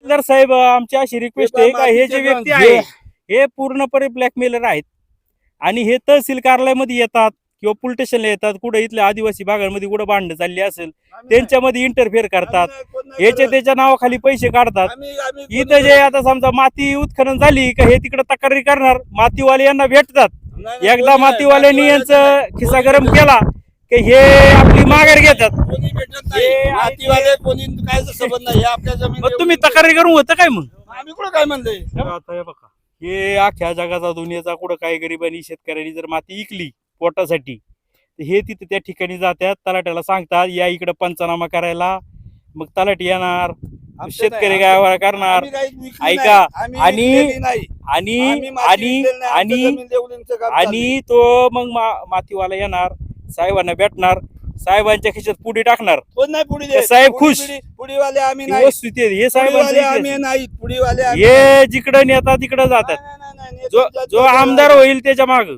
तहसीलदार साहेब आमची अशी रिक्वेस्ट आहे का हे जे व्यक्ती आहे हे पूर्णपणे ब्लॅकमेलर आहेत आणि हे तहसील कार्यालयामध्ये येतात किंवा पोलीस स्टेशनला येतात, कुठे इथल्या आदिवासी भागांमध्ये कुठं भांडणं चालली असेल त्यांच्यामध्ये इंटरफेअर करतात, याच्या त्याच्या नावाखाली पैसे काढतात. इथं जे आता समजा माती उत्खनन झाली का हे तिकडे तक्रारी करणार, मातीवाले यांना भेटतात. एकदा मातीवाल्यांनी यांचं खिसा गरम केला की हे आपली माघार घेतात. मग तुम्ही तक्रारी करून होतं काय मग? आम्ही कुठं काय म्हणलंय? आता हे बघा, हे अख्ख्या जगाचा दुनियाचा कुठं काही गरिबांनी शेतकऱ्यांनी जर माती इकली पोटासाठी तर हे तिथे त्या ठिकाणी जातात, तलाट्याला सांगतात या इकडे पंचनामा करायला, मग तलाठी येणार, शेतकरी गायवाळा करणार. ऐका, आणि तो मग मातीवाला येणार, साहेबांना भेटणार, साहेबांच्या खिशात पुढे टाकणार. साहेब खुश, पुढीवाले आम्ही ही नाही, वस्तुस्थिती आहे. हे पुढीवाले आम्ही साहेबांचं नाही, पुढीवाले हे जिकडे नेतात तिकडे जातात. जो आमदार होईल त्याच्या माग